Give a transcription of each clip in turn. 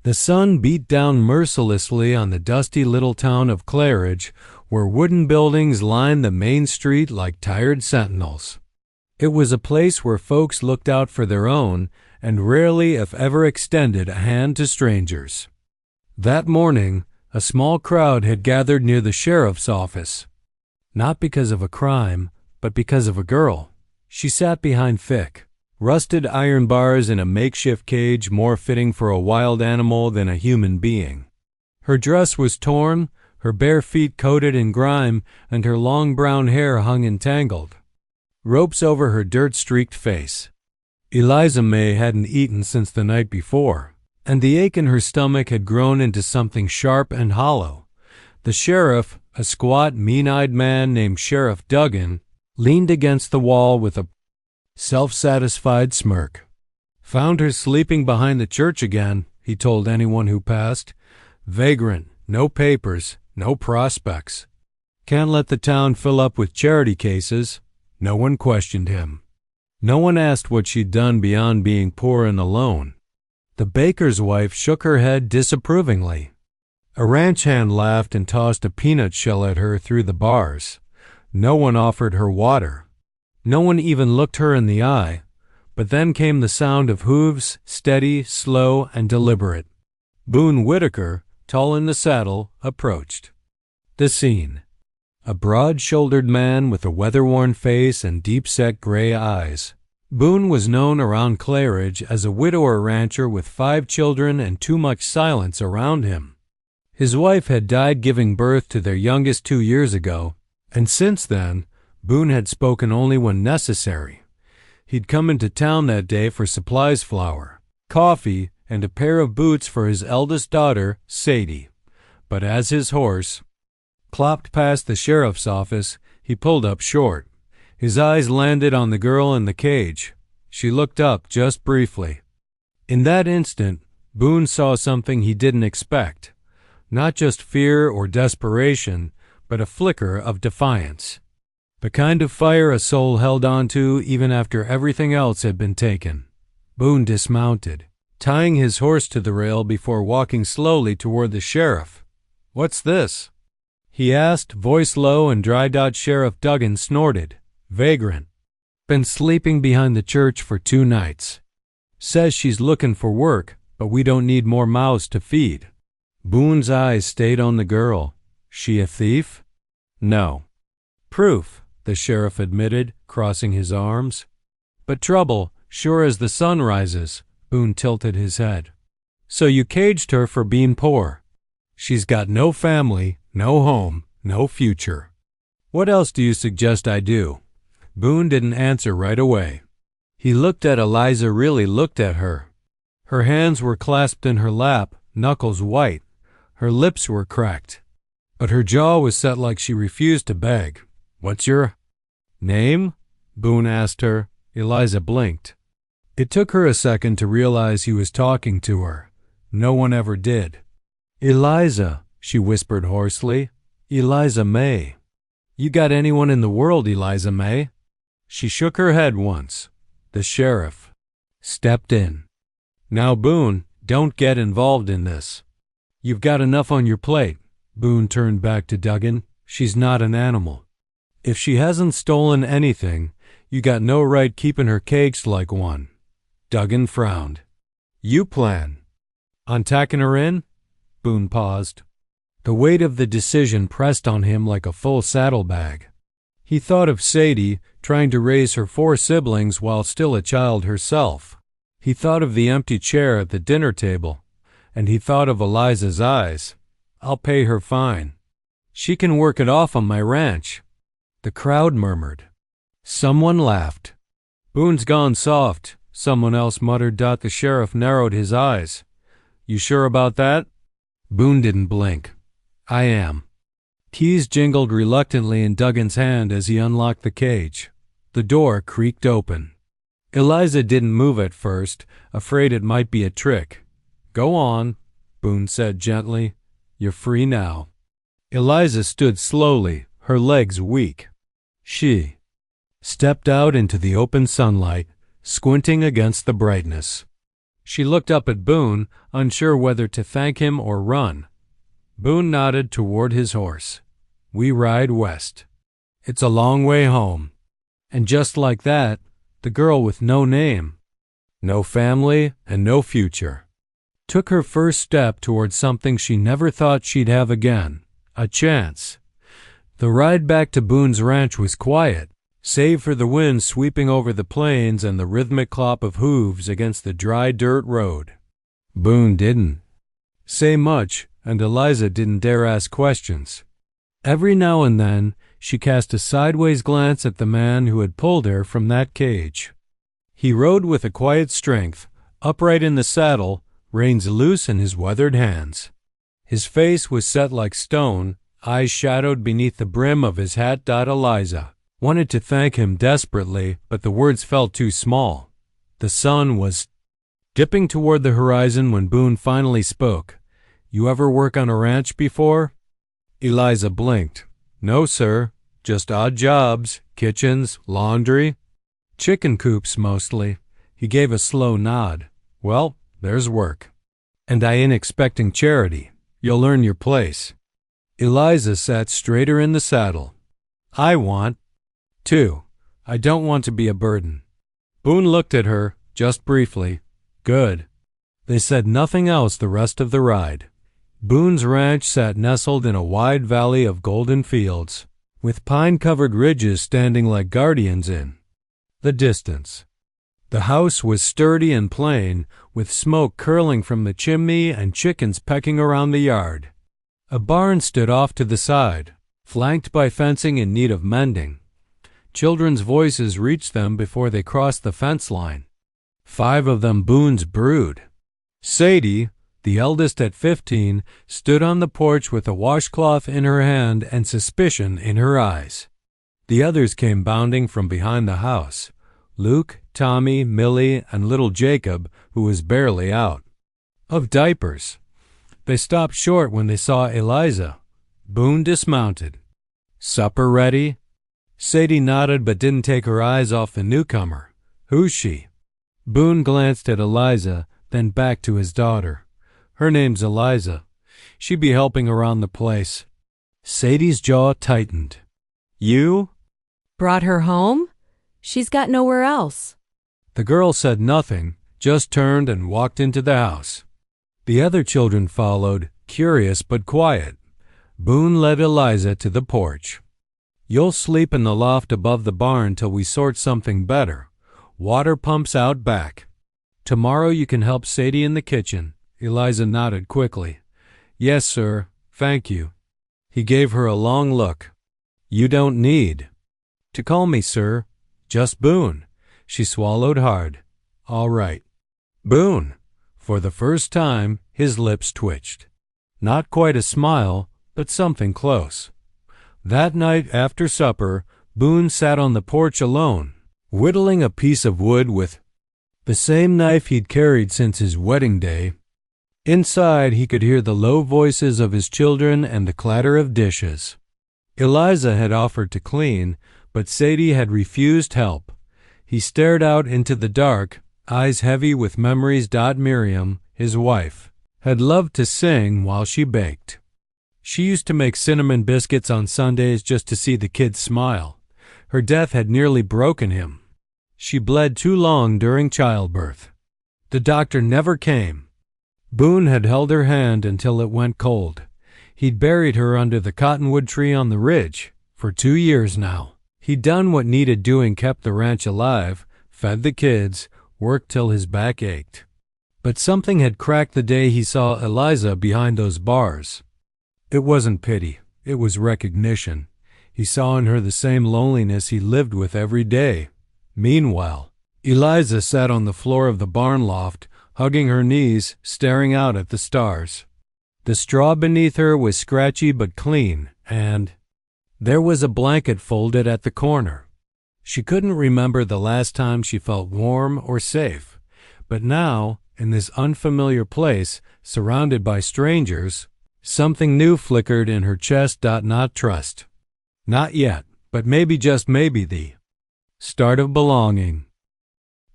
The sun beat down mercilessly on the dusty little town of Claridge, where wooden buildings lined the main street like tired sentinels. It was a place where folks looked out for their own and rarely, if ever, extended a hand to strangers. That morning, a small crowd had gathered near the sheriff's office. Not because of a crime, but because of a girl. She sat behind Fick. Rusted iron bars in a makeshift cage more fitting for a wild animal than a human being. Her dress was torn, her bare feet coated in grime, and her long brown hair hung entangled. Ropes over her dirt-streaked face. Eliza May hadn't eaten since the night before, and the ache in her stomach had grown into something sharp and hollow. The sheriff, a squat, mean-eyed man named Sheriff Duggan, leaned against the wall with a self-satisfied smirk. "Found her sleeping behind the church again," he told anyone who passed. "Vagrant, no papers, no prospects. Can't let the town fill up with charity cases." No one questioned him. No one asked what she'd done beyond being poor and alone. The baker's wife shook her head disapprovingly. A ranch hand laughed and tossed a peanut shell at her through the bars. No one offered her water. No one even looked her in the eye, but then came the sound of hooves, steady, slow, and deliberate. Boone Whitaker, tall in the saddle, approached. The scene. A broad-shouldered man with a weather-worn face and deep-set gray eyes. Boone was known around Claridge as a widower rancher with 5 children and too much silence around him. His wife had died giving birth to their youngest 2 years ago, and since then, Boone had spoken only when necessary. He'd come into town that day for supplies, flour, coffee, and a pair of boots for his eldest daughter, Sadie. But as his horse clopped past the sheriff's office, he pulled up short. His eyes landed on the girl in the cage. She looked up just briefly. In that instant, Boone saw something he didn't expect. Not just fear or desperation, but a flicker of defiance. The kind of fire a soul held on to even after everything else had been taken. Boone dismounted, tying his horse to the rail before walking slowly toward the sheriff. "What's this?" he asked, voice low, and dry-dot Sheriff Duggan snorted. "Vagrant. Been sleeping behind the church for 2 nights. Says she's looking for work, but we don't need more mouths to feed." Boone's eyes stayed on the girl. "She a thief?" "No." "Proof," the sheriff admitted, crossing his arms. "But trouble, sure as the sun rises." Boone tilted his head. "So you caged her for being poor. She's got no family, no home, no future. What else do you suggest I do?" Boone didn't answer right away. He looked at Eliza, really looked at her. Her hands were clasped in her lap, knuckles white. Her lips were cracked, but her jaw was set like she refused to beg. "What's your name?" Boone asked her. Eliza blinked. It took her a second to realize he was talking to her. No one ever did. "Eliza," she whispered hoarsely. "Eliza May. You got anyone in the world, Eliza May?" She shook her head once. The sheriff stepped in. "Now, Boone, don't get involved in this. You've got enough on your plate." Boone turned back to Duggan. "She's not an animal. If she hasn't stolen anything, you got no right keeping her caged like one." Duggan frowned. "You plan on tacking her in?" Boone paused. The weight of the decision pressed on him like a full saddlebag. He thought of Sadie, trying to raise her 4 siblings while still a child herself. He thought of the empty chair at the dinner table, and he thought of Eliza's eyes. "I'll pay her fine. She can work it off on my ranch." The crowd murmured. Someone laughed. "Boone's gone soft," someone else muttered. The sheriff narrowed his eyes. "You sure about that?" Boone didn't blink. "I am." Keys jingled reluctantly in Duggan's hand as he unlocked the cage. The door creaked open. Eliza didn't move at first, afraid it might be a trick. "Go on," Boone said gently. "You're free now." Eliza stood slowly, her legs weak. She stepped out into the open sunlight, squinting against the brightness. She looked up at Boone, unsure whether to thank him or run. Boone nodded toward his horse. "We ride west. It's a long way home." And just like that, the girl with no name, no family, and no future took her first step towards something she never thought she'd have again, a chance. The ride back to Boone's ranch was quiet, save for the wind sweeping over the plains and the rhythmic clop of hooves against the dry dirt road. Boone didn't say much, and Eliza didn't dare ask questions. Every now and then, she cast a sideways glance at the man who had pulled her from that cage. He rode with a quiet strength, upright in the saddle, reins loose in his weathered hands. His face was set like stone, eyes shadowed beneath the brim of his hat. Eliza wanted to thank him desperately, but the words felt too small. The sun was dipping toward the horizon when Boone finally spoke. "You ever work on a ranch before?" Eliza blinked. "No, sir. Just odd jobs, kitchens, laundry, chicken coops mostly." He gave a slow nod. "Well, there's work. And I ain't expecting charity. You'll earn your place." Eliza sat straighter in the saddle. "I want to. I don't want to be a burden." Boone looked at her, just briefly. "Good." They said nothing else the rest of the ride. Boone's ranch sat nestled in a wide valley of golden fields, with pine-covered ridges standing like guardians in the distance. The house was sturdy and plain, with smoke curling from the chimney and chickens pecking around the yard. A barn stood off to the side, flanked by fencing in need of mending. Children's voices reached them before they crossed the fence line. 5 of them Boone's brood. Sadie, the eldest at 15, stood on the porch with a washcloth in her hand and suspicion in her eyes. The others came bounding from behind the house. Luke, Tommy, Millie, and little Jacob, who was barely out of diapers. They stopped short when they saw Eliza. Boone dismounted. "Supper ready?" Sadie nodded but didn't take her eyes off the newcomer. "Who's she?" Boone glanced at Eliza, then back to his daughter. "Her name's Eliza. She'd be helping around the place." Sadie's jaw tightened. "You brought her home? She's got nowhere else." The girl said nothing, just turned and walked into the house. The other children followed, curious but quiet. Boone led Eliza to the porch. "You'll sleep in the loft above the barn till we sort something better. Water pumps out back. Tomorrow you can help Sadie in the kitchen." Eliza nodded quickly. "Yes, sir. Thank you." He gave her a long look. "You don't need to call me sir. Just Boone." She swallowed hard. "All right." Boone. For the first time, his lips twitched. Not quite a smile, but something close. That night after supper, Boone sat on the porch alone, whittling a piece of wood with the same knife he'd carried since his wedding day. Inside, he could hear the low voices of his children and the clatter of dishes. Eliza had offered to clean, but Sadie had refused help. He stared out into the dark, eyes heavy with memories. Miriam, his wife, had loved to sing while she baked. She used to make cinnamon biscuits on Sundays just to see the kids smile. Her death had nearly broken him. She bled too long during childbirth. The doctor never came. Boone had held her hand until it went cold. He'd buried her under the cottonwood tree on the ridge for 2 years now. He'd done what needed doing, kept the ranch alive, fed the kids, worked till his back ached. But something had cracked the day he saw Eliza behind those bars. It wasn't pity, it was recognition. He saw in her the same loneliness he lived with every day. Meanwhile, Eliza sat on the floor of the barn loft, hugging her knees, staring out at the stars. The straw beneath her was scratchy but clean, and there was a blanket folded at the corner. She couldn't remember the last time she felt warm or safe, but now, in this unfamiliar place, surrounded by strangers, something new flickered in her chest. Not trust. Not yet, but maybe, just maybe, the start of belonging.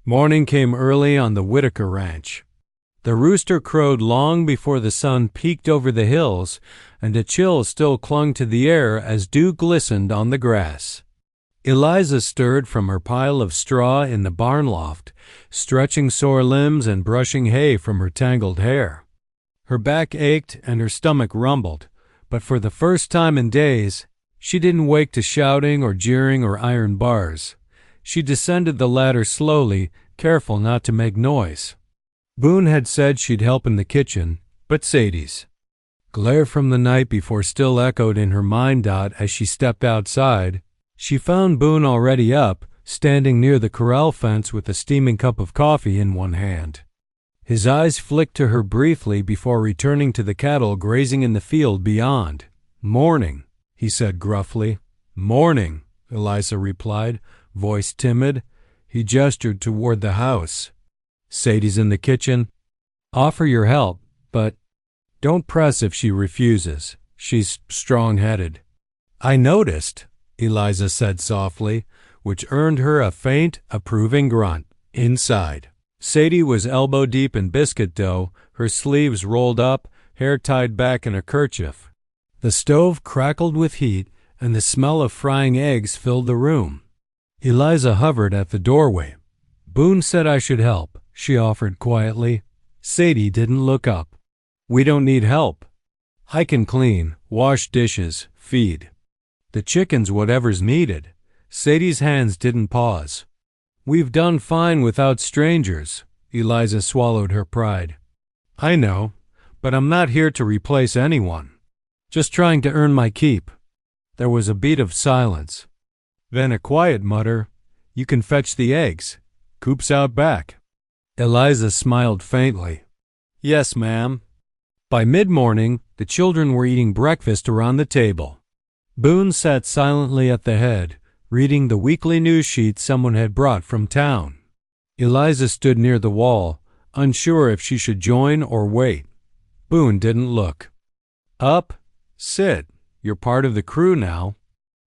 Morning came early on the Whitaker ranch. The rooster crowed long before the sun peeked over the hills, and a chill still clung to the air as dew glistened on the grass. Eliza stirred from her pile of straw in the barn loft, stretching sore limbs and brushing hay from her tangled hair. Her back ached and her stomach rumbled, but for the first time in days, she didn't wake to shouting or jeering or iron bars. She descended the ladder slowly, careful not to make noise. Boone had said she'd help in the kitchen, but Sadie's glare from the night before still echoed in her mind. As she stepped outside, she found Boone already up, standing near the corral fence with a steaming cup of coffee in one hand. His eyes flicked to her briefly before returning to the cattle grazing in the field beyond. "Morning," he said gruffly. "Morning," Eliza replied, voice timid. He gestured toward the house. "Sadie's in the kitchen. Offer your help, but don't press if she refuses. She's strong-headed." "I noticed," Eliza said softly, which earned her a faint, approving grunt. Inside, Sadie was elbow-deep in biscuit dough, her sleeves rolled up, hair tied back in a kerchief. The stove crackled with heat, and the smell of frying eggs filled the room. Eliza hovered at the doorway. "Boone said I should help," she offered quietly. Sadie didn't look up. "We don't need help. I can clean, wash dishes, feed the chickens whatever's needed." Sadie's hands didn't pause. "We've done fine without strangers." Eliza swallowed her pride. "I know, but I'm not here to replace anyone. Just trying to earn my keep." There was a beat of silence. Then a quiet mutter, "You can fetch the eggs. Coop's out back." Eliza smiled faintly. "Yes, ma'am." By mid-morning, the children were eating breakfast around the table. Boone sat silently at the head, reading the weekly news sheet someone had brought from town. Eliza stood near the wall, unsure if she should join or wait. Boone didn't look. "Up, sit. You're part of the crew now."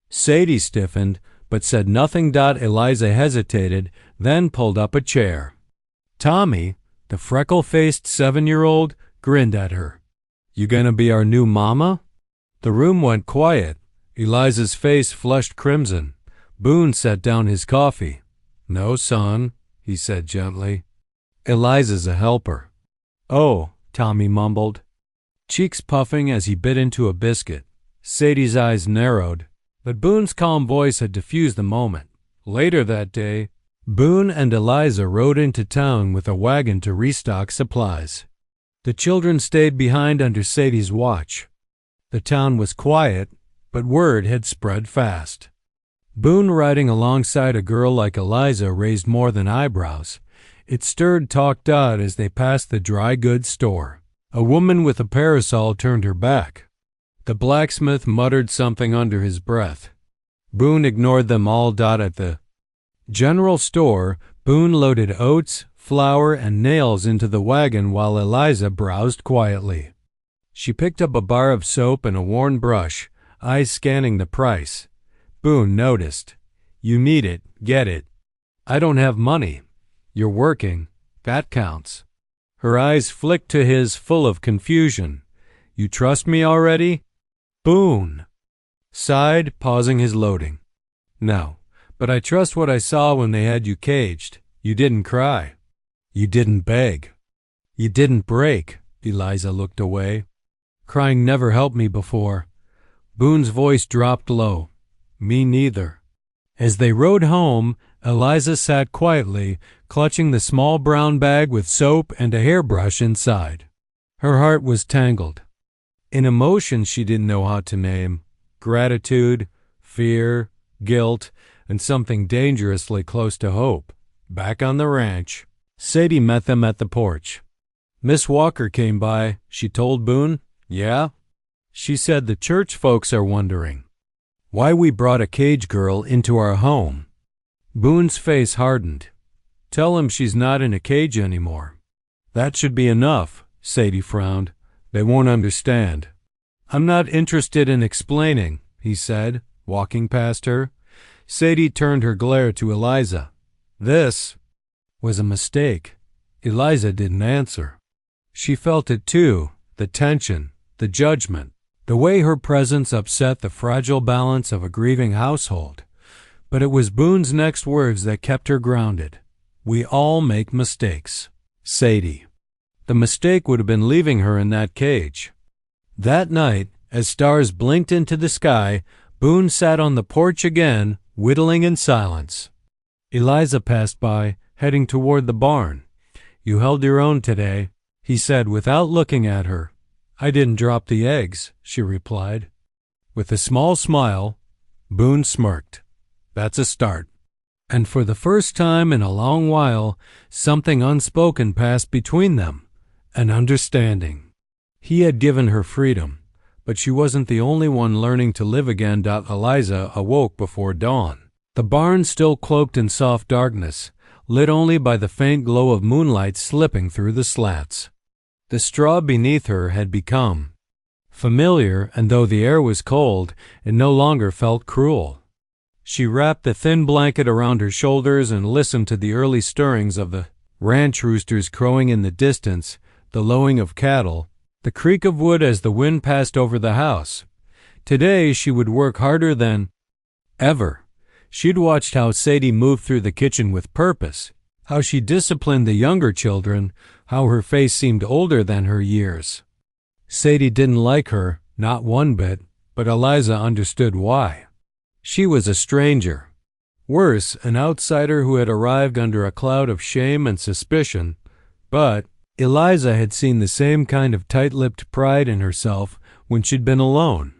Sadie stiffened, but said nothing. Eliza hesitated, then pulled up a chair. Tommy, the freckle-faced 7-year-old, grinned at her. "You gonna be our new mama?" The room went quiet. Eliza's face flushed crimson. Boone set down his coffee. "No, son," he said gently. "Eliza's a helper." "Oh," Tommy mumbled, cheeks puffing as he bit into a biscuit. Sadie's eyes narrowed, but Boone's calm voice had diffused the moment. Later that day, Boone and Eliza rode into town with a wagon to restock supplies. The children stayed behind under Sadie's watch. The town was quiet, but word had spread fast. Boone riding alongside a girl like Eliza raised more than eyebrows. It stirred talk. As they passed the dry goods store, a woman with a parasol turned her back. The blacksmith muttered something under his breath. Boone ignored them all. At the general store, Boone loaded oats, flour, and nails into the wagon while Eliza browsed quietly. She picked up a bar of soap and a worn brush, eyes scanning the price. Boone noticed. "You need it, get it." "I don't have money." "You're working. That counts." Her eyes flicked to his, full of confusion. "You trust me already?" Boone sighed, pausing his loading. "No, but I trust what I saw when they had you caged. You didn't cry. You didn't beg. You didn't break." Eliza looked away. "Crying never helped me before." Boone's voice dropped low. "Me neither." As they rode home, Eliza sat quietly, clutching the small brown bag with soap and a hairbrush inside. Her heart was tangled. In emotions she didn't know how to name: gratitude, fear, guilt, and something dangerously close to hope. Back on the ranch, Sadie met them at the porch. "Miss Walker came by," she told Boone. "Yeah?" She said, "The church folks are wondering why we brought a cage girl into our home." Boone's face hardened. "Tell him she's not in a cage anymore." "That should be enough," Sadie frowned. "They won't understand." "I'm not interested in explaining," he said, walking past her. Sadie turned her glare to Eliza. "This was a mistake." Eliza didn't answer. She felt it too, the tension, the judgment, the way her presence upset the fragile balance of a grieving household. But it was Boone's next words that kept her grounded. "We all make mistakes, Sadie." The mistake would have been leaving her in that cage. That night, as stars blinked into the sky, Boone sat on the porch again, whittling in silence. Eliza passed by, heading toward the barn. "You held your own today," he said without looking at her. "I didn't drop the eggs," she replied. With a small smile, Boone smirked. "That's a start." And for the first time in a long while, something unspoken passed between them, an understanding. He had given her freedom, but she wasn't the only one learning to live again. Eliza awoke before dawn. The barn still cloaked in soft darkness, lit only by the faint glow of moonlight slipping through the slats. The straw beneath her had become familiar, and though the air was cold, it no longer felt cruel. She wrapped the thin blanket around her shoulders and listened to the early stirrings of the ranch roosters crowing in the distance, the lowing of cattle, the creak of wood as the wind passed over the house. Today she would work harder than ever. She'd watched how Sadie moved through the kitchen with purpose, how she disciplined the younger children, how her face seemed older than her years. Sadie didn't like her, not one bit, but Eliza understood why. She was a stranger. Worse, an outsider who had arrived under a cloud of shame and suspicion. But Eliza had seen the same kind of tight-lipped pride in herself when she'd been alone.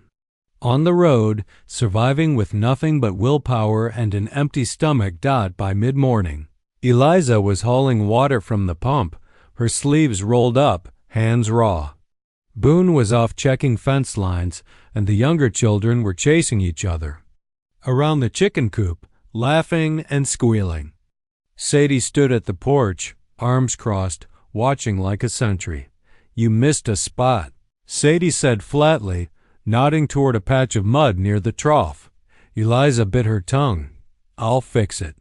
On the road, surviving with nothing but willpower and an empty stomach. By mid-morning, Eliza was hauling water from the pump, her sleeves rolled up, hands raw. Boone was off checking fence lines, and the younger children were chasing each other around the chicken coop, laughing and squealing. Sadie stood at the porch, arms crossed, watching like a sentry. "You missed a spot," Sadie said flatly, nodding toward a patch of mud near the trough. Eliza bit her tongue. "I'll fix it.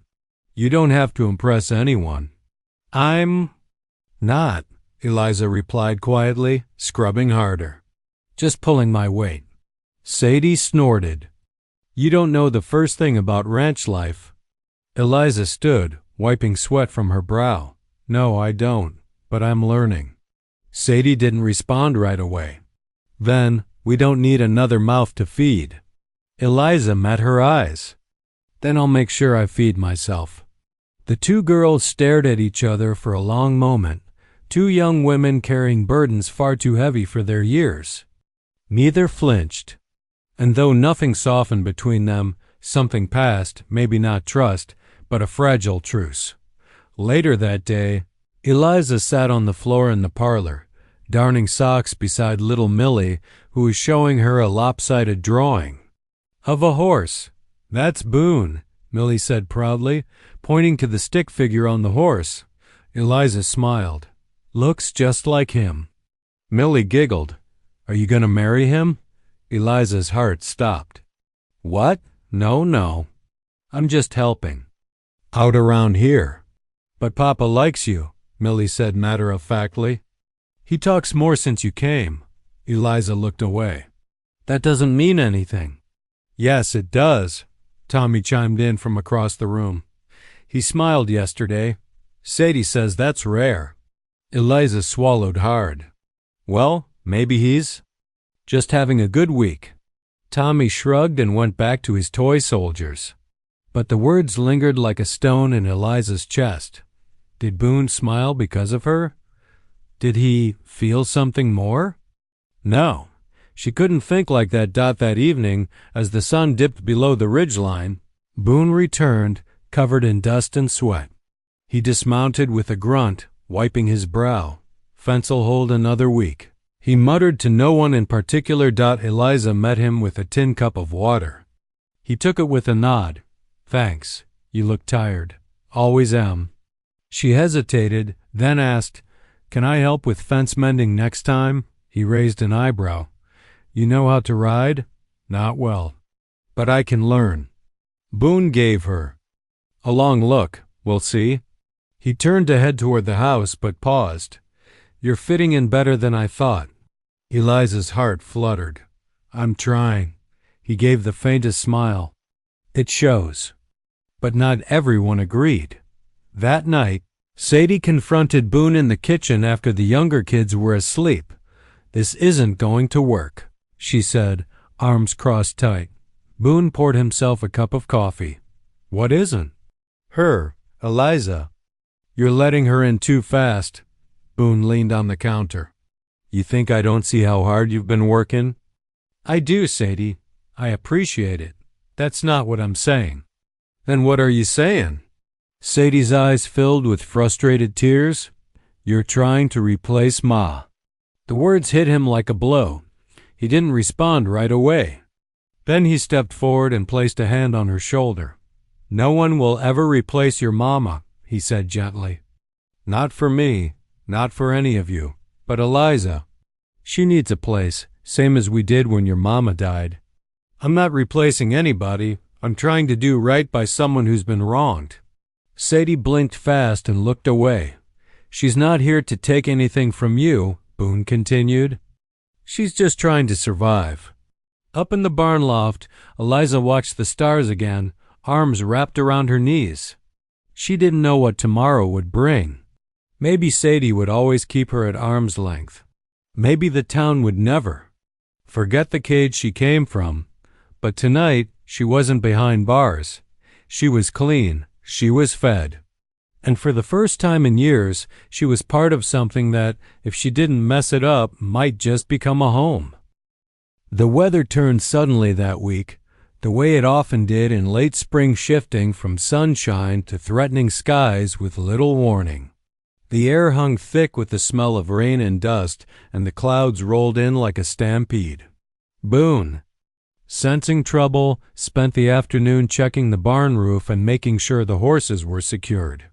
You don't have to impress anyone." "I'm not," Eliza replied quietly, scrubbing harder. "Just pulling my weight." Sadie snorted. "You don't know the first thing about ranch life." Eliza stood, wiping sweat from her brow. "No, I don't, but I'm learning." Sadie didn't respond right away. "Then, we don't need another mouth to feed." Eliza met her eyes. "Then I'll make sure I feed myself." The two girls stared at each other for a long moment, two young women carrying burdens far too heavy for their years. Neither flinched. And though nothing softened between them, something passed, maybe not trust, but a fragile truce. Later that day, Eliza sat on the floor in the parlor, darning socks beside little Millie, who was showing her a lopsided drawing of a horse. "That's Boone," Millie said proudly, pointing to the stick figure on the horse. Eliza smiled. "Looks just like him." Millie giggled. "Are you going to marry him?" Eliza's heart stopped. "What? No. I'm just helping. Out around here." "But Papa likes you," Millie said matter-of-factly. "He talks more since you came." Eliza looked away. "That doesn't mean anything." "Yes, it does," Tommy chimed in from across the room. "He smiled yesterday. Sadie says that's rare." Eliza swallowed hard. "Well, maybe he's just having a good week." Tommy shrugged and went back to his toy soldiers. But the words lingered like a stone in Eliza's chest. Did Boone smile because of her? Did he feel something more? No. She couldn't think like that. That evening, as the sun dipped below the ridgeline, Boone returned, covered in dust and sweat. He dismounted with a grunt, wiping his brow. "Fence'll hold another week." He muttered to no one in particular. Eliza met him with a tin cup of water. He took it with a nod. "Thanks. You look tired." "Always am." She hesitated, then asked, "Can I help with fence mending next time?" He raised an eyebrow. "You know how to ride?" "Not well. But I can learn." Boone gave her a long look. "We'll see." He turned to head toward the house, but paused. You're fitting in better than I thought." Eliza's heart fluttered. "I'm trying." He gave the faintest smile. "It shows." But not everyone agreed. That night, Sadie confronted Boone in the kitchen after the younger kids were asleep. "This isn't going to work," she said, arms crossed tight. Boone poured himself a cup of coffee. "What isn't?" "Her, Eliza." "You're letting her in too fast." Boone leaned on the counter. "You think I don't see how hard you've been working?" "I do, Sadie. I appreciate it. That's not what I'm saying." "Then what are you saying?" Sadie's eyes filled with frustrated tears. "You're trying to replace Ma." The words hit him like a blow. He didn't respond right away. Then he stepped forward and placed a hand on her shoulder. "No one will ever replace your mama," he said gently. "Not for me, not for any of you. But Eliza, she needs a place, same as we did when your mama died." "I'm not replacing anybody. I'm trying to do right by someone who's been wronged." Sadie blinked fast and looked away. "She's not here to take anything from you," Boone continued. "She's just trying to survive." Up in the barn loft, Eliza watched the stars again, arms wrapped around her knees. She didn't know what tomorrow would bring. Maybe Sadie would always keep her at arm's length. Maybe the town would never. Forget the cage she came from. But tonight, she wasn't behind bars. She was clean. She was fed. And for the first time in years, she was part of something that, if she didn't mess it up, might just become a home. The weather turned suddenly that week, the way it often did in late spring, shifting from sunshine to threatening skies with little warning. The air hung thick with the smell of rain and dust, and the clouds rolled in like a stampede. Boone, sensing trouble, spent the afternoon checking the barn roof and making sure the horses were secured.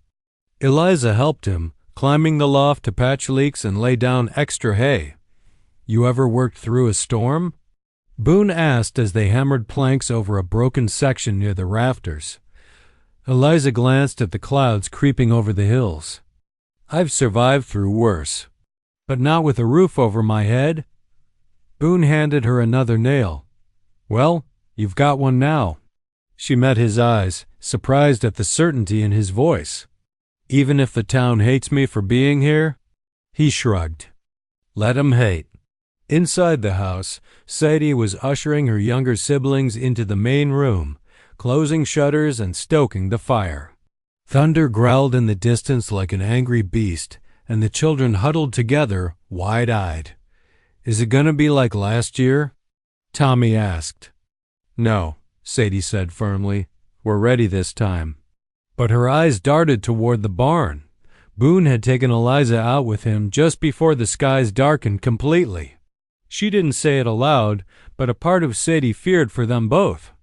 Eliza helped him, climbing the loft to patch leaks and lay down extra hay. "You ever worked through a storm?" Boone asked as they hammered planks over a broken section near the rafters. Eliza glanced at the clouds creeping over the hills. "I've survived through worse. But not with a roof over my head." Boone handed her another nail. "Well, you've got one now." She met his eyes, surprised at the certainty in his voice. "Even if the town hates me for being here?" He shrugged. "Let 'em hate." Inside the house, Sadie was ushering her younger siblings into the main room, closing shutters and stoking the fire. Thunder growled in the distance like an angry beast, and the children huddled together, wide-eyed. "Is it going to be like last year?" Tommy asked. "No," Sadie said firmly. "We're ready this time." But her eyes darted toward the barn. Boone had taken Eliza out with him just before the skies darkened completely. She didn't say it aloud, but a part of Sadie feared for them both.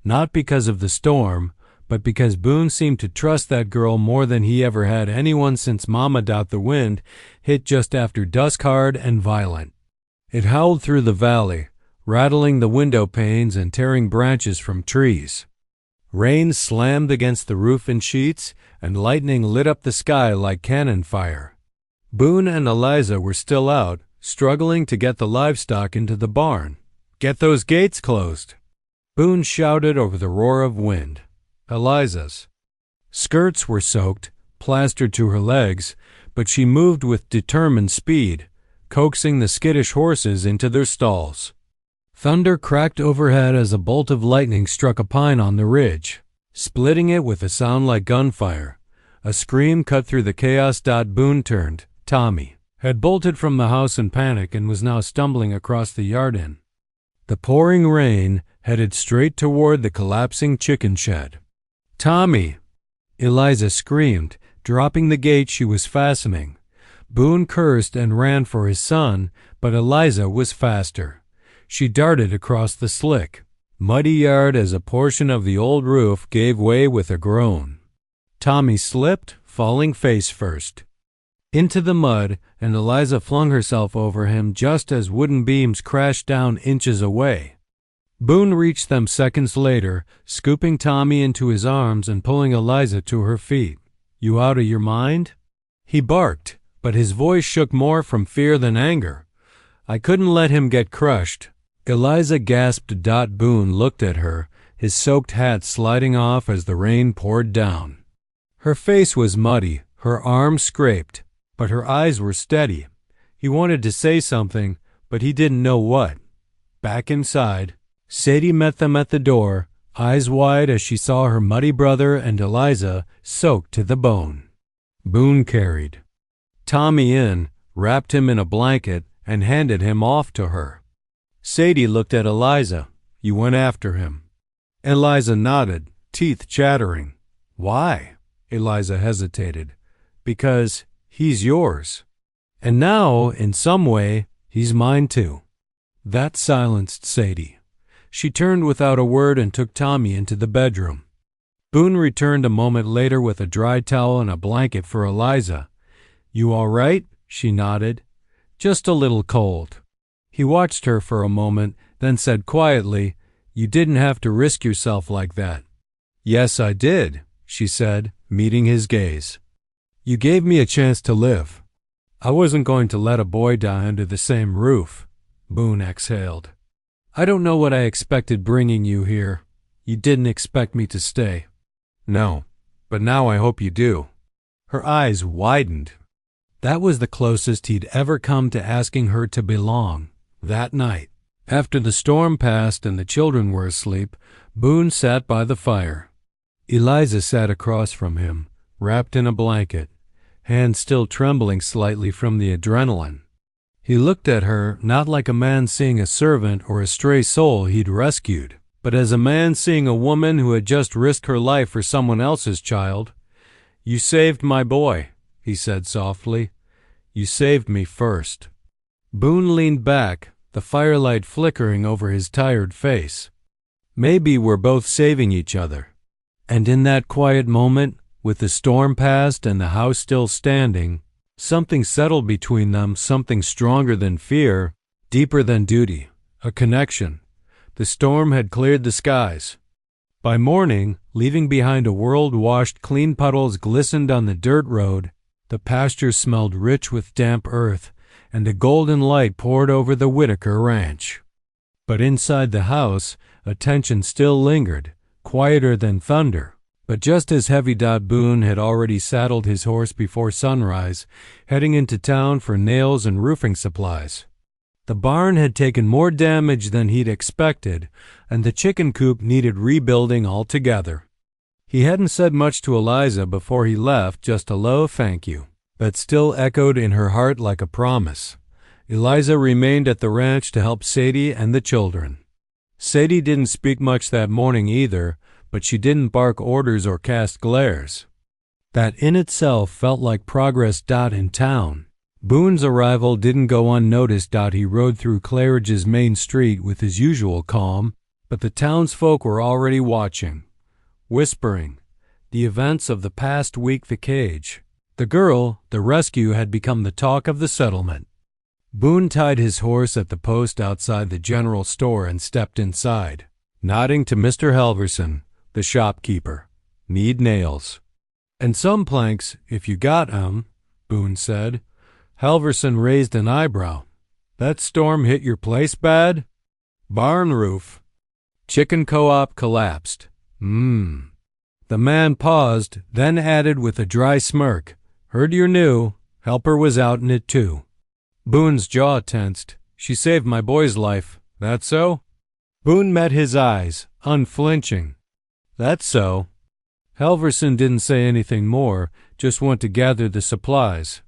Not because of the storm, but because Boone seemed to trust that girl more than he ever had anyone since Mama Doubt the Wind hit just after dusk, hard and violent. It howled through the valley, rattling the window panes and tearing branches from trees. Rain slammed against the roof in sheets, and lightning lit up the sky like cannon fire. Boone and Eliza were still out, struggling to get the livestock into the barn. "Get those gates closed!" Boone shouted over the roar of wind. Eliza's skirts were soaked, plastered to her legs, but she moved with determined speed, coaxing the skittish horses into their stalls. Thunder cracked overhead as a bolt of lightning struck a pine on the ridge, splitting it with a sound like gunfire. A scream cut through the chaos. Boone turned. Tommy had bolted from the house in panic and was now stumbling across the yard in. The pouring rain headed straight toward the collapsing chicken shed. "Tommy!" Eliza screamed, dropping the gate she was fastening. Boone cursed and ran for his son, but Eliza was faster. She darted across the slick, muddy yard as a portion of the old roof gave way with a groan. Tommy slipped, falling face first into the mud, and Eliza flung herself over him just as wooden beams crashed down inches away. Boone reached them seconds later, scooping Tommy into his arms and pulling Eliza to her feet. "You out of your mind?" He barked, but his voice shook more from fear than anger. I couldn't let him get crushed. Eliza gasped. Boone looked at her, his soaked hat sliding off as the rain poured down. Her face was muddy, her arms scraped, but her eyes were steady. He wanted to say something, but he didn't know what. Back inside, Sadie met them at the door, eyes wide as she saw her muddy brother and Eliza soaked to the bone. Boone carried Tommy in, wrapped him in a blanket, and handed him off to her. Sadie looked at Eliza. You went after him. Eliza nodded, teeth chattering. Why? Eliza hesitated. Because he's yours. And now, in some way, he's mine too. That silenced Sadie. She turned without a word and took Tommy into the bedroom. Boone returned a moment later with a dry towel and a blanket for Eliza. You all right? She nodded. Just a little cold. He watched her for a moment, then said quietly, You didn't have to risk yourself like that. Yes, I did, she said, meeting his gaze. You gave me a chance to live. I wasn't going to let a boy die under the same roof. Boone exhaled. I don't know what I expected bringing you here. You didn't expect me to stay. No, but now I hope you do. Her eyes widened. That was the closest he'd ever come to asking her to belong. That night, after the storm passed and the children were asleep, Boone sat by the fire. Eliza sat across from him, wrapped in a blanket, hands still trembling slightly from the adrenaline. He looked at her not like a man seeing a servant or a stray soul he'd rescued, but as a man seeing a woman who had just risked her life for someone else's child. You saved my boy, he said softly. You saved me first. Boone leaned back, the firelight flickering over his tired face. Maybe we're both saving each other. And in that quiet moment, with the storm past and the house still standing, something settled between them, something stronger than fear, deeper than duty, a connection. The storm had cleared the skies. By morning, leaving behind a world washed clean puddles glistened on the dirt road, the pasture smelled rich with damp earth, and a golden light poured over the Whitaker ranch. But inside the house, a tension still lingered, quieter than thunder. But just as heavy. Boone had already saddled his horse before sunrise, heading into town for nails and roofing supplies. The barn had taken more damage than he'd expected, and the chicken coop needed rebuilding altogether. He hadn't said much to Eliza before he left, just a low thank you, that still echoed in her heart like a promise. Eliza remained at the ranch to help Sadie and the children. Sadie didn't speak much that morning either, but she didn't bark orders or cast glares. That in itself felt like progress. In town, Boone's arrival didn't go unnoticed. He rode through Claridge's main street with his usual calm, but the townsfolk were already watching, whispering. The events of the past week, the cage, the girl, the rescue had become the talk of the settlement. Boone tied his horse at the post outside the general store and stepped inside, nodding to Mr. Halverson, the shopkeeper. Need nails. And some planks, if you got 'em, Boone said. Halverson raised an eyebrow. That storm hit your place bad? Barn roof. Chicken co-op collapsed. The man paused, then added with a dry smirk. Heard you're new. Helper was out in it too. Boone's jaw tensed. She saved my boy's life. That so? Boone met his eyes, unflinching. That's so. Halverson didn't say anything more, just went to gather the supplies.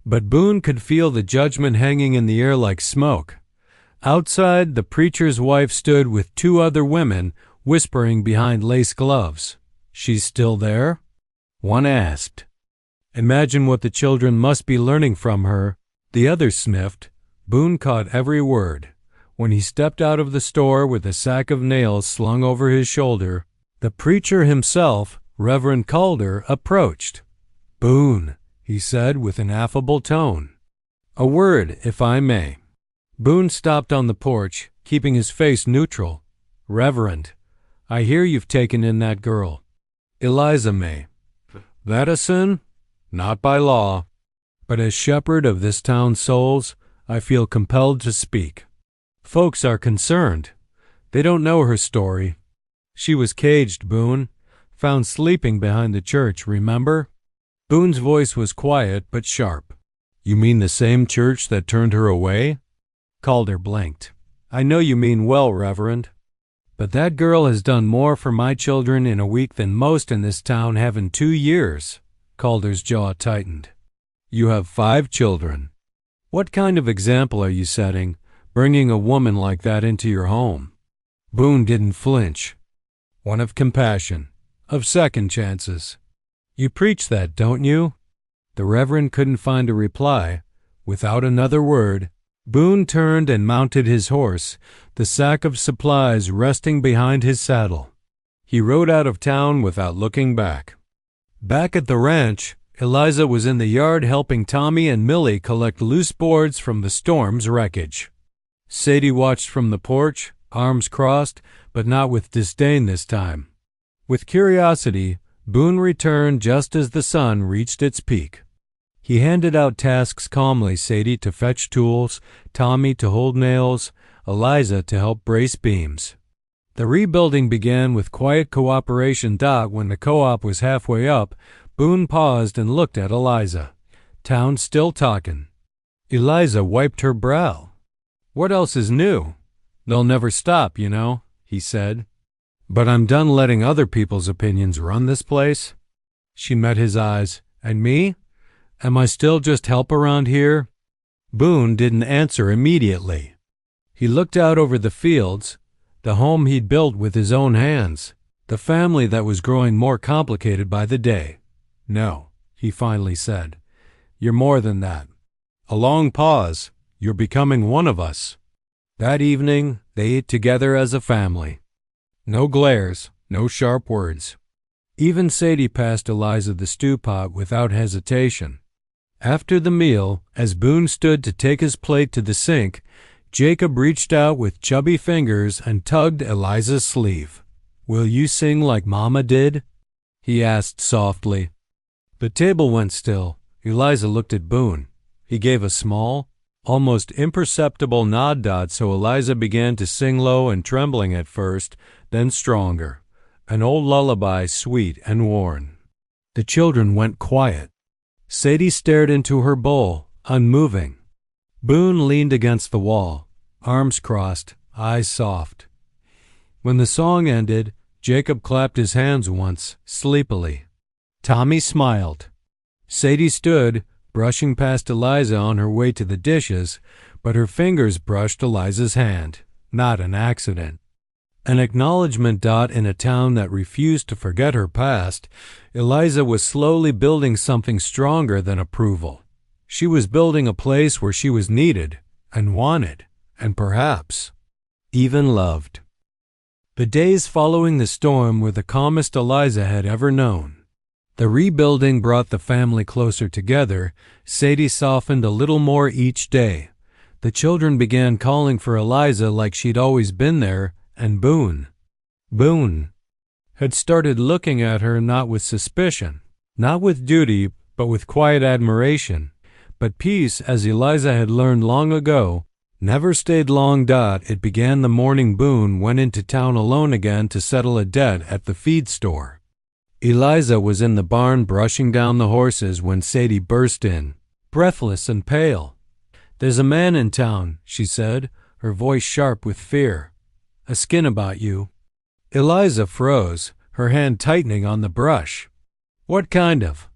But Boone could feel the judgment hanging in the air like smoke. Outside, the preacher's wife stood with two other women, whispering behind lace gloves. She's still there? One asked. Imagine what the children must be learning from her. The other sniffed. Boone caught every word. When he stepped out of the store with a sack of nails slung over his shoulder, the preacher himself, Reverend Calder, approached. Boone, he said with an affable tone. A word, if I may. Boone stopped on the porch, keeping his face neutral. Reverend, I hear you've taken in that girl. Eliza May. That a sin? Not by law. but as shepherd of this town's souls, I feel compelled to speak. Folks are concerned. They don't know her story. She was caged, Boone. Found sleeping behind the church, remember? Boone's voice was quiet but sharp. You mean the same church that turned her away? Calder blinked. I know you mean well, Reverend. But that girl has done more for my children in a week than most in this town have in 2 years. Calder's jaw tightened. You have 5 children. What kind of example are you setting, bringing a woman like that into your home? Boone didn't flinch. One of compassion, of second chances. You preach that, don't you? The Reverend couldn't find a reply. Without another word, Boone turned and mounted his horse, the sack of supplies resting behind his saddle. He rode out of town without looking back. Back at the ranch, Eliza was in the yard helping Tommy and Millie collect loose boards from the storm's wreckage. Sadie watched from the porch, arms crossed, but not with disdain this time. With curiosity, Boone returned just as the sun reached its peak. He handed out tasks calmly, Sadie to fetch tools, Tommy to hold nails, Eliza to help brace beams. The rebuilding began with quiet cooperation. When the co-op was halfway up, Boone paused and looked at Eliza. Town still talking. Eliza wiped her brow. What else is new? They'll never stop, you know, he said. But I'm done letting other people's opinions run this place. She met his eyes. And me? Am I still just help around here? Boone didn't answer immediately. He looked out over the fields, the home he'd built with his own hands, the family that was growing more complicated by the day. No, he finally said. You're more than that. A long pause. You're becoming one of us. That evening, they ate together as a family. No glares, no sharp words. Even Sadie passed Eliza the stew pot without hesitation. After the meal, as Boone stood to take his plate to the sink, Jacob reached out with chubby fingers and tugged Eliza's sleeve. Will you sing like Mama did? He asked softly. The table went still. Eliza looked at Boone. He gave a small, almost imperceptible nod. So Eliza began to sing low and trembling at first, then stronger. An old lullaby, sweet and worn. The children went quiet. Sadie stared into her bowl, unmoving. Boone leaned against the wall, arms crossed, eyes soft. When the song ended, Jacob clapped his hands once, sleepily. Tommy smiled. Sadie stood, brushing past Eliza on her way to the dishes, but her fingers brushed Eliza's hand. Not an accident. An acknowledgment. In a town that refused to forget her past, Eliza was slowly building something stronger than approval. She was building a place where she was needed and wanted and perhaps even loved. The days following the storm were the calmest Eliza had ever known. The rebuilding brought the family closer together. Sadie softened a little more each day. The children began calling for Eliza like she'd always been there, and Boone had started looking at her not with suspicion, not with duty, but with quiet admiration. But peace, as Eliza had learned long ago, never stayed long. It began the morning Boone went into town alone again to settle a debt at the feed store. Eliza was in the barn brushing down the horses when Sadie burst in, breathless and pale. There's a man in town, she said, her voice sharp with fear. A skin about you. Eliza froze, her hand tightening on the brush. What kind of?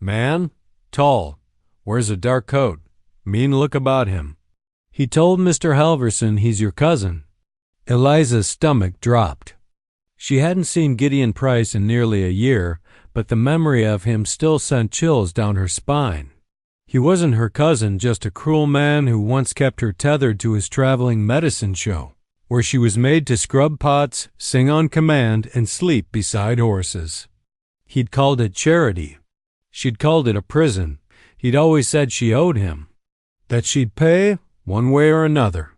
Man? Tall. Wears a dark coat. Mean look about him. He told Mr. Halverson he's your cousin. Eliza's stomach dropped. She hadn't seen Gideon Price in nearly a year, but the memory of him still sent chills down her spine. He wasn't her cousin, just a cruel man who once kept her tethered to his traveling medicine show, where she was made to scrub pots, sing on command, and sleep beside horses. He'd called it charity. She'd called it a prison. He'd always said she owed him, that she'd pay one way or another.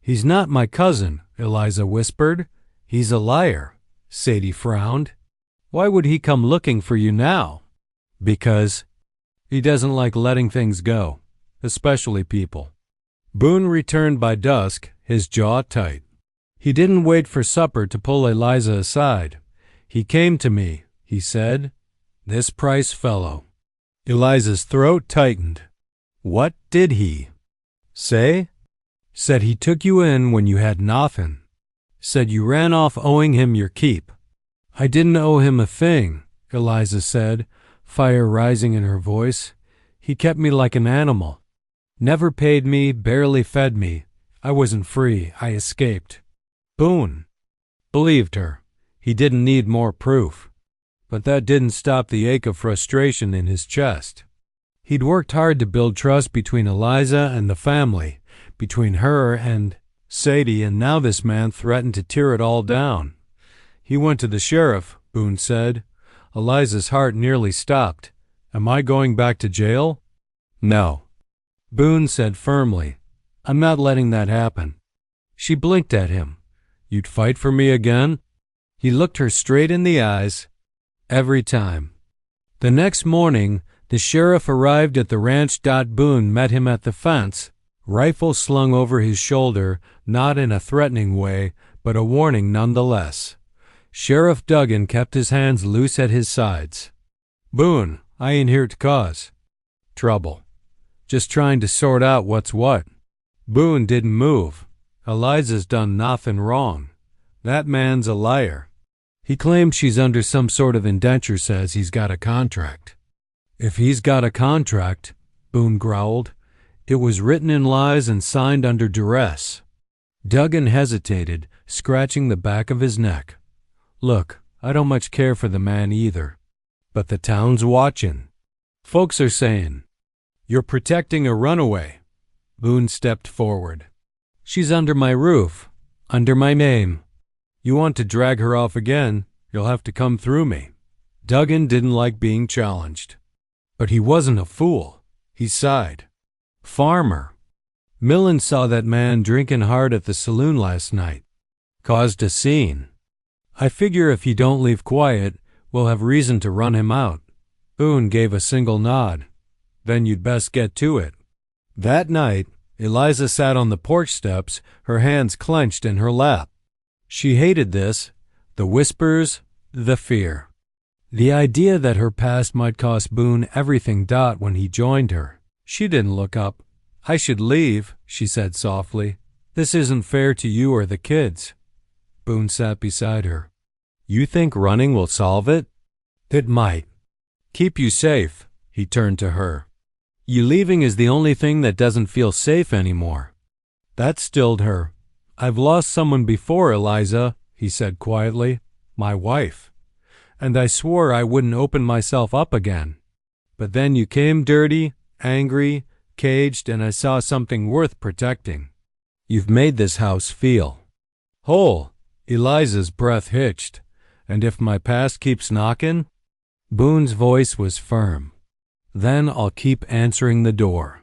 He's not my cousin, Eliza whispered. He's a liar. Sadie frowned. Why would he come looking for you now? Because He doesn't like letting things go, especially people. Boone returned by dusk, his jaw tight. He didn't wait for supper to pull Eliza aside. He came to me, he said. This Price fellow. Eliza's throat tightened. What did he say? Said he took you in when you had nothing. Said you ran off owing him your keep. I didn't owe him a thing, Eliza said, fire rising in her voice. He kept me like an animal. Never paid me, barely fed me. I wasn't free. I escaped. Boone believed her. He didn't need more proof. But that didn't stop the ache of frustration in his chest. He'd worked hard to build trust between Eliza and the family, between her and Sadie, and now this man threatened to tear it all down. He went to the sheriff, Boone said. Eliza's heart nearly stopped. Am I going back to jail? No. Boone said firmly. I'm not letting that happen. She blinked at him. You'd fight for me again? He looked her straight in the eyes. Every time. The next morning, the sheriff arrived at the ranch. Boone met him at the fence, rifle slung over his shoulder, not in a threatening way, but a warning nonetheless. Sheriff Duggan kept his hands loose at his sides. Boone, I ain't here to cause trouble. Just trying to sort out what's what. Boone didn't move. Eliza's done nothing wrong. That man's a liar. He claims she's under some sort of indenture, says he's got a contract. If he's got a contract, Boone growled, it was written in lies and signed under duress. Duggan hesitated, scratching the back of his neck. Look, I don't much care for the man either. But the town's watching. Folks are saying, you're protecting a runaway. Boone stepped forward. She's under my roof, under my name. You want to drag her off again, you'll have to come through me. Duggan didn't like being challenged. But he wasn't a fool. He sighed. Farmer. Millen saw that man drinking hard at the saloon last night. Caused a scene. I figure if you don't leave quiet, we'll have reason to run him out. Boone gave a single nod. Then you'd best get to it. That night, Eliza sat on the porch steps, her hands clenched in her lap. She hated this, the whispers, the fear. The idea that her past might cost Boone everything. When he joined her, she didn't look up. I should leave, she said softly. This isn't fair to you or the kids. Boone sat beside her. You think running will solve it? It might. Keep you safe, he turned to her. You leaving is the only thing that doesn't feel safe anymore. That stilled her. I've lost someone before, Eliza, he said quietly. My wife. And I swore I wouldn't open myself up again. But then you came dirty, angry, caged, and I saw something worth protecting. You've made this house feel whole. Eliza's breath hitched. And if my past keeps knocking? Boone's voice was firm. Then I'll keep answering the door.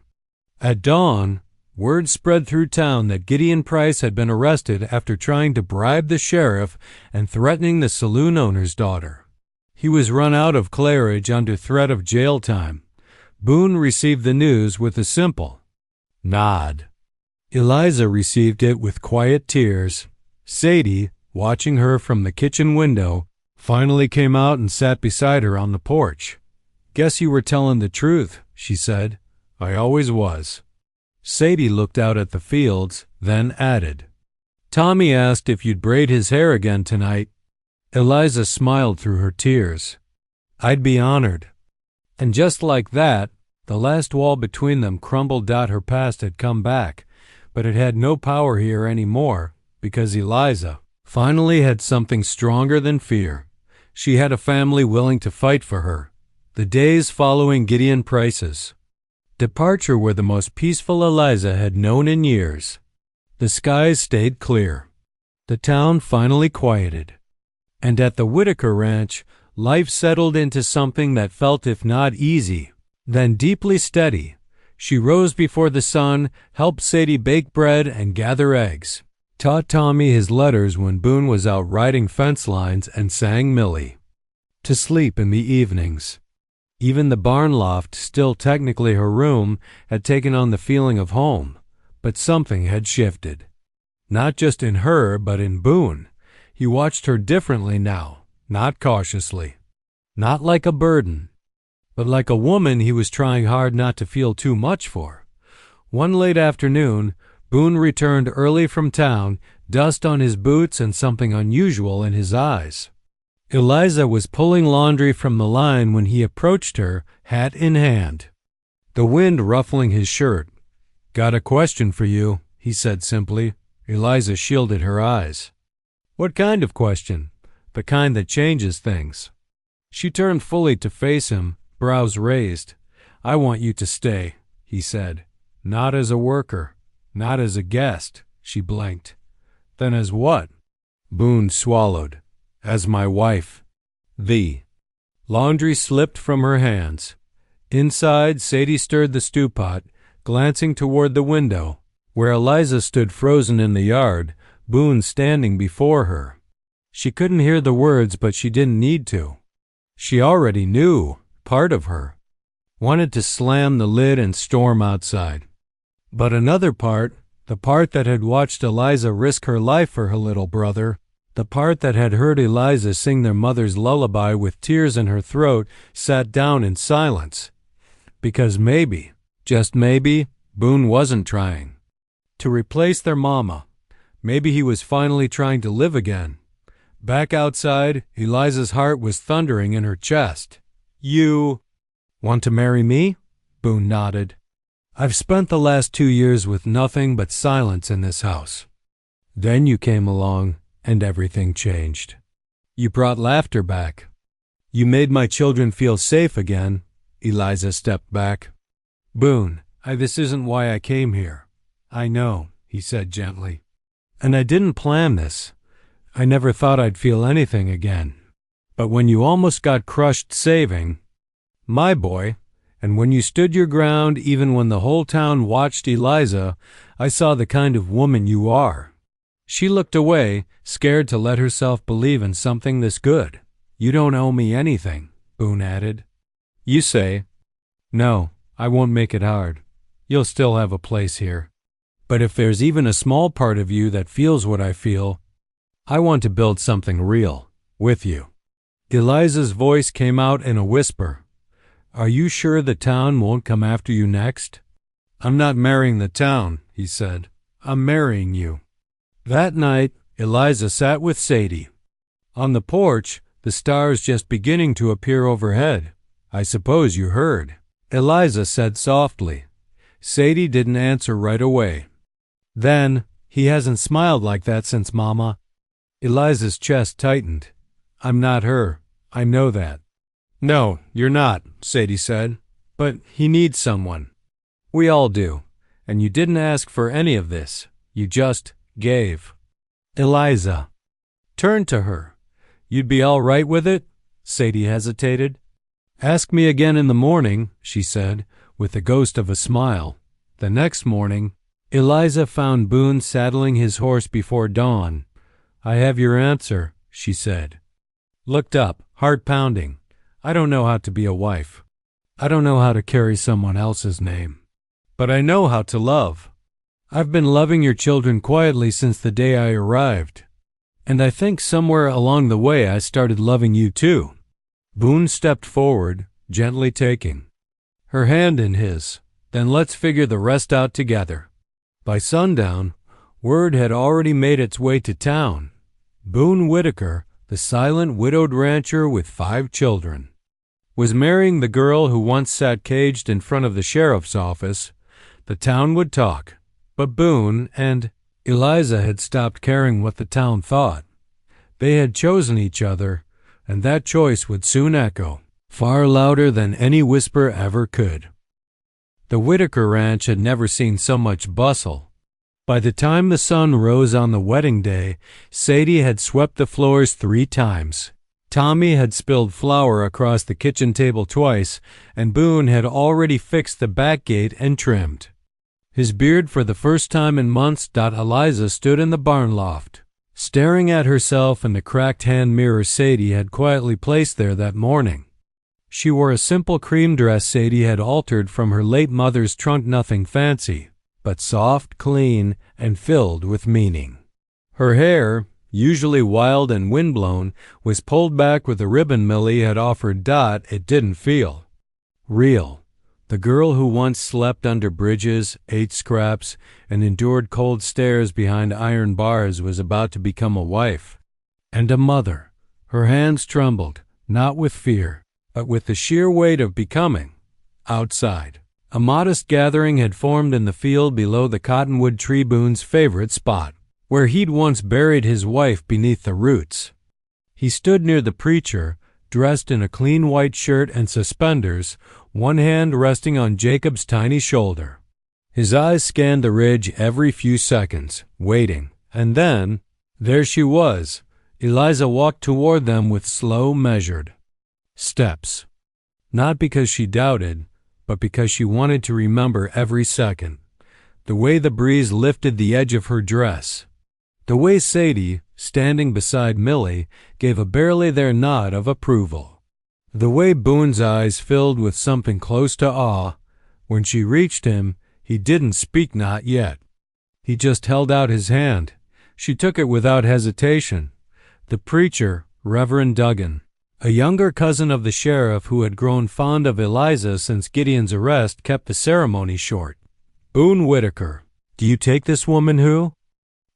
At dawn, word spread through town that Gideon Price had been arrested after trying to bribe the sheriff and threatening the saloon owner's daughter. He was run out of Claridge under threat of jail time. Boone received the news with a simple nod. Eliza received it with quiet tears. Sadie, watching her from the kitchen window, finally came out and sat beside her on the porch. Guess you were telling the truth, she said. I always was. Sadie looked out at the fields, then added, Tommy asked if you'd braid his hair again tonight. Eliza smiled through her tears. I'd be honored. And just like that, the last wall between them crumbled. Her past had come back, but it had no power here anymore because Eliza finally had something stronger than fear. She had a family willing to fight for her. The days following Gideon Price's departure were the most peaceful Eliza had known in years. The skies stayed clear. The town finally quieted. And at the Whitaker ranch, life settled into something that felt, if not easy, then deeply steady. She rose before the sun, helped Sadie bake bread and gather eggs, taught Tommy his letters when Boone was out riding fence lines, and sang Millie to sleep in the evenings. Even the barn loft, still technically her room, had taken on the feeling of home, but something had shifted. Not just in her, but in Boone. He watched her differently now, not cautiously. Not like a burden, but like a woman he was trying hard not to feel too much for. One late afternoon, Boone returned early from town, dust on his boots and something unusual in his eyes. Eliza was pulling laundry from the line when he approached her, hat in hand, the wind ruffling his shirt. "Got a question for you," he said simply. Eliza shielded her eyes. "What kind of question?" "The kind that changes things." She turned fully to face him, brows raised. "I want you to stay," he said. "Not as a worker, not as a guest." She blinked. "Then as what?" Boone swallowed. "As my wife." The laundry slipped from her hands. Inside, Sadie stirred the stew pot, glancing toward the window, where Eliza stood frozen in the yard, Boone standing before her. She couldn't hear the words, but she didn't need to. She already knew, part of her wanted to slam the lid and storm outside. But another part, the part that had watched Eliza risk her life for her little brother, the part that had heard Eliza sing their mother's lullaby with tears in her throat, sat down in silence. Because maybe, just maybe, Boone wasn't trying to replace their mama. Maybe he was finally trying to live again. Back outside, Eliza's heart was thundering in her chest. "You want to marry me?" Boone nodded. "I've spent the last 2 years with nothing but silence in this house. Then you came along, and everything changed. You brought laughter back. You made my children feel safe again." Eliza stepped back. "Boone, this isn't why I came here." "I know," he said gently. "And I didn't plan this. I never thought I'd feel anything again. But when you almost got crushed saving my boy, and when you stood your ground even when the whole town watched Eliza, I saw the kind of woman you are." She looked away, scared to let herself believe in something this good. "You don't owe me anything," Boone added. "You say, no, I won't make it hard. You'll still have a place here. But if there's even a small part of you that feels what I feel, I want to build something real with you." Eliza's voice came out in a whisper. "Are you sure the town won't come after you next?" "I'm not marrying the town," he said. "I'm marrying you." That night, Eliza sat with Sadie. On the porch, the stars just beginning to appear overhead. "I suppose you heard," Eliza said softly. Sadie didn't answer right away. "Then, he hasn't smiled like that since Mama." Eliza's chest tightened. "I'm not her. I know that." "No, you're not," Sadie said. "But he needs someone. We all do. And you didn't ask for any of this. You just gave." Eliza turned to her. "You'd be all right with it?" Sadie hesitated. "Ask me again in the morning," she said, with the ghost of a smile. The next morning, Eliza found Boone saddling his horse before dawn. "I have your answer," she said. Looked up, heart pounding. "I don't know how to be a wife. I don't know how to carry someone else's name. But I know how to love. I've been loving your children quietly since the day I arrived. And I think somewhere along the way I started loving you too." Boone stepped forward, gently taking her hand in his. "Then let's figure the rest out together." By sundown, word had already made its way to town. Boone Whitaker, the silent widowed rancher with 5 children, was marrying the girl who once sat caged in front of the sheriff's office. The town would talk, but Boone and Eliza had stopped caring what the town thought. They had chosen each other, and that choice would soon echo, far louder than any whisper ever could. The Whitaker ranch had never seen so much bustle. By the time the sun rose on the wedding day, Sadie had swept the floors 3 times. Tommy had spilled flour across the kitchen table twice, and Boone had already fixed the back gate and trimmed his beard for the first time in months. Eliza stood in the barn loft, staring at herself in the cracked hand mirror Sadie had quietly placed there that morning. She wore a simple cream dress Sadie had altered from her late mother's trunk, nothing fancy, but soft, clean, and filled with meaning. Her hair, usually wild and windblown, was pulled back with a ribbon Millie had offered Dot. It didn't feel real. The girl who once slept under bridges, ate scraps, and endured cold stares behind iron bars was about to become a wife and a mother. Her hands trembled, not with fear, but with the sheer weight of becoming. Outside, a modest gathering had formed in the field below the cottonwood tree, Boone's favorite spot, where he'd once buried his wife beneath the roots. He stood near the preacher, dressed in a clean white shirt and suspenders, one hand resting on Jacob's tiny shoulder. His eyes scanned the ridge every few seconds, waiting, and then, there she was. Eliza walked toward them with slow, measured steps. Not because she doubted, but because she wanted to remember every second. The way the breeze lifted the edge of her dress. The way Sadie, standing beside Millie, gave a barely there nod of approval. The way Boone's eyes filled with something close to awe. When she reached him, he didn't speak, not yet. He just held out his hand. She took it without hesitation. The preacher, Reverend Duggan, a younger cousin of the sheriff who had grown fond of Eliza since Gideon's arrest, kept the ceremony short. Boone Whitaker, do you take this woman who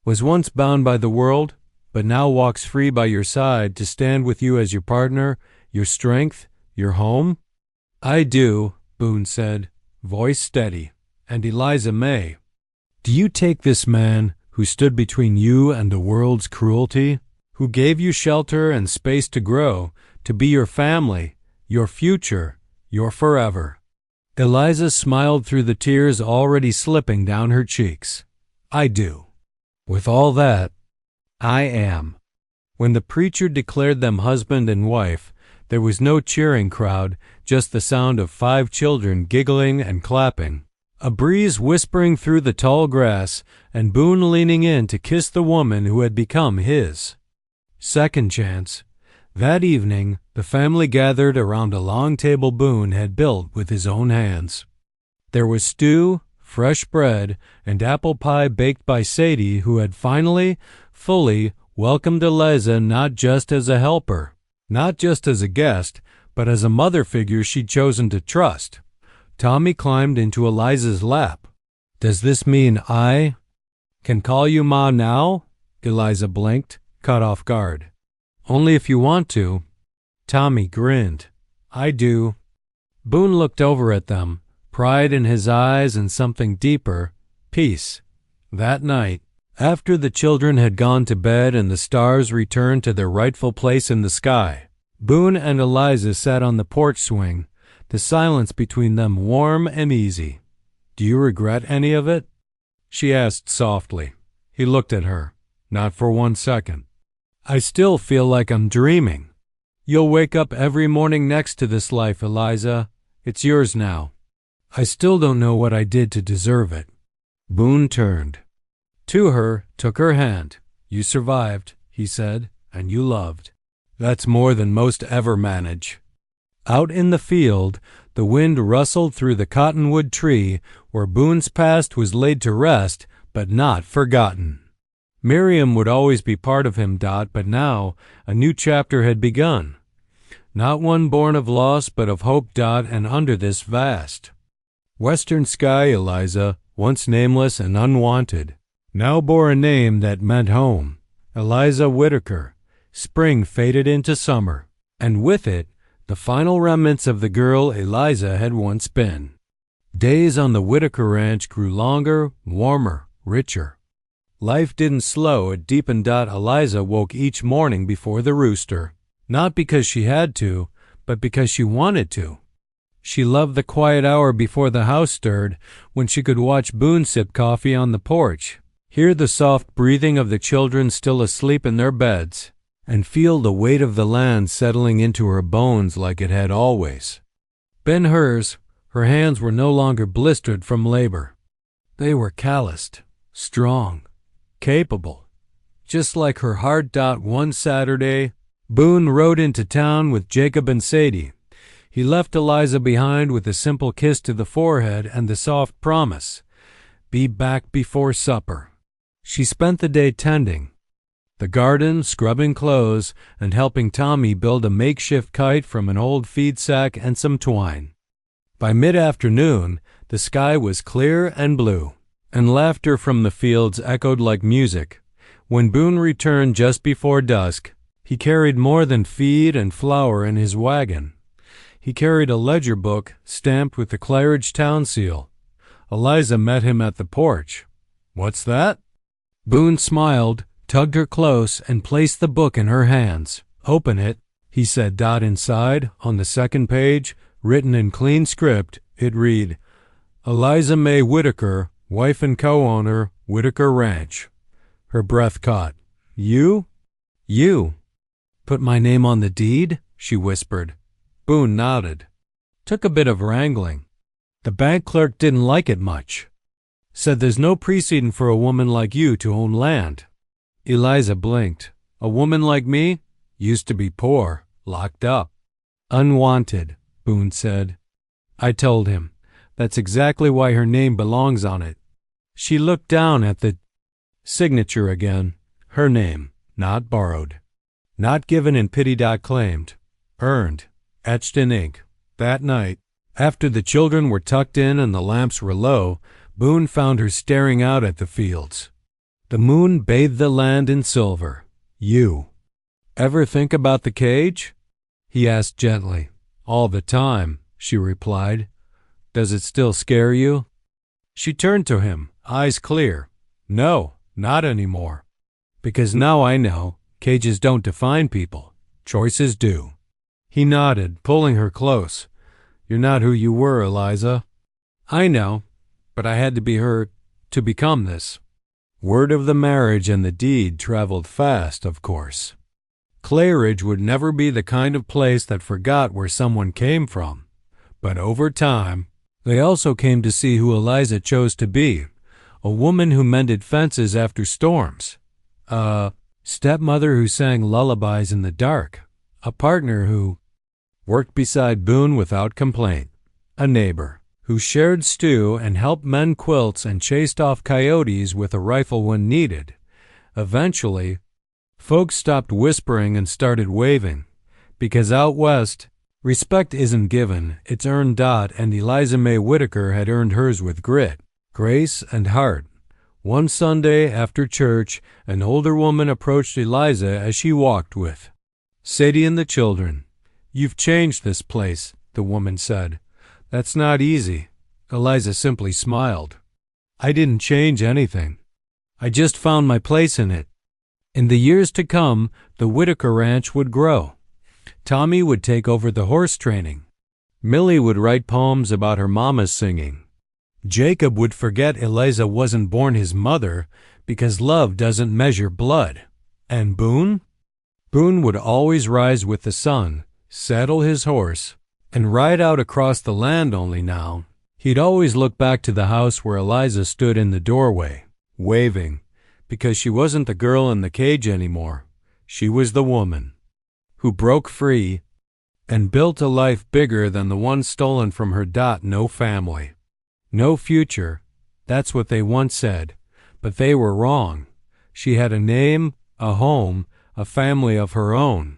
was once bound by the world, but now walks free by your side to stand with you as your partner, your strength, your home? I do, Boone said, voice steady. And Eliza May, do you take this man who stood between you and the world's cruelty, who gave you shelter and space to grow, to be your family, your future, your forever? Eliza smiled through the tears already slipping down her cheeks. I do. With all that, I am. When the preacher declared them husband and wife, there was no cheering crowd, just the sound of 5 children giggling and clapping, a breeze whispering through the tall grass, and Boone leaning in to kiss the woman who had become his second chance. That evening, the family gathered around a long table Boone had built with his own hands. There was stew, fresh bread, and apple pie baked by Sadie, who had finally, fully welcomed Eliza not just as a helper, not just as a guest, but as a mother figure she'd chosen to trust. Tommy climbed into Eliza's lap. Does this mean I can call you Ma now? Eliza blinked, caught off guard. Only if you want to. Tommy grinned. I do. Boone looked over at them, pride in his eyes and something deeper, peace. That night, after the children had gone to bed and the stars returned to their rightful place in the sky, Boone and Eliza sat on the porch swing, the silence between them warm and easy. Do you regret any of it? She asked softly. He looked at her. Not for 1 second. I still feel like I'm dreaming. You'll wake up every morning next to this life, Eliza. It's yours now. I still don't know what I did to deserve it. Boone turned to her, took her hand. You survived, he said, and you loved. That's more than most ever manage. Out in the field, the wind rustled through the cottonwood tree where Boone's past was laid to rest, but not forgotten. Miriam would always be part of him, Dot, but now a new chapter had begun. Not one born of loss, but of hope, Dot, and under this vast western sky, Eliza, once nameless and unwanted, now bore a name that meant home. Eliza Whitaker. Spring faded into summer, and with it, the final remnants of the girl Eliza had once been. Days on the Whitaker ranch grew longer, warmer, richer. Life didn't slow, it deepened. Eliza woke each morning before the rooster, not because she had to, but because she wanted to. She loved the quiet hour before the house stirred, when she could watch Boone sip coffee on the porch, hear the soft breathing of the children still asleep in their beds, and feel the weight of the land settling into her bones like it had always been hers. Her hands were no longer blistered from labor. They were calloused, strong, capable, just like her heart. One Saturday, Boone rode into town with Jacob and Sadie. He left Eliza behind with a simple kiss to the forehead and the soft promise, "Be back before supper." She spent the day tending the garden, scrubbing clothes, and helping Tommy build a makeshift kite from an old feed sack and some twine. By mid-afternoon, the sky was clear and blue, and laughter from the fields echoed like music. When Boone returned just before dusk, he carried more than feed and flour in his wagon. He carried a ledger book stamped with the Claridge town seal. Eliza met him at the porch. "What's that?" Boone smiled, tugged her close, and placed the book in her hands. "Open it," he said. Inside, on the second page, written in clean script, it read, "Eliza May Whitaker, wife and co-owner, Whitaker Ranch." Her breath caught. "You? You? Put my name on the deed?" she whispered. Boone nodded. Took a bit of wrangling. The bank clerk didn't like it much. Said there's no precedent for a woman like you to own land. Eliza blinked. "A woman like me? Used to be poor, locked up." "Unwanted," Boone said. I told him. That's exactly why her name belongs on it. She looked down at the signature again. Her name, not borrowed. Not given in pity. Claimed. Earned. Etched in ink. That night, after the children were tucked in and the lamps were low, Boone found her staring out at the fields. The moon bathed the land in silver. "You ever think about the cage?" he asked gently. "All the time," she replied. "Does it still scare you?" She turned to him, eyes clear. "No, not anymore. Because now I know cages don't define people. Choices do." He nodded, pulling her close. "You're not who you were, Eliza." "I know, but I had to be her to become this." Word of the marriage and the deed traveled fast, of course. Claridge would never be the kind of place that forgot where someone came from. But over time, they also came to see who Eliza chose to be, a woman who mended fences after storms, a stepmother who sang lullabies in the dark, a partner who worked beside Boone without complaint, a neighbor who shared stew and helped mend quilts and chased off coyotes with a rifle when needed. Eventually, folks stopped whispering and started waving, because out west, respect isn't given, it's earned. And Eliza May Whitaker had earned hers with grit, grace, and heart. One Sunday after church, an older woman approached Eliza as she walked with Sadie and the children. "You've changed this place," the woman said. "That's not easy." Eliza simply smiled. "I didn't change anything. I just found my place in it." In the years to come, the Whitaker Ranch would grow. Tommy would take over the horse training. Millie would write poems about her mama's singing. Jacob would forget Eliza wasn't born his mother because love doesn't measure blood. And Boone? Boone would always rise with the sun, saddle his horse, and ride out across the land. Only now, he'd always look back to the house where Eliza stood in the doorway, waving, because she wasn't the girl in the cage anymore. She was the woman who broke free and built a life bigger than the one stolen from her. No family, no future. That's what they once said, but they were wrong. She had a name, a home, a family of her own,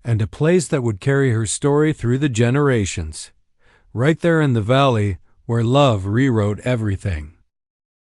and a place that would carry her story through the generations. Right there in the valley where love rewrote everything.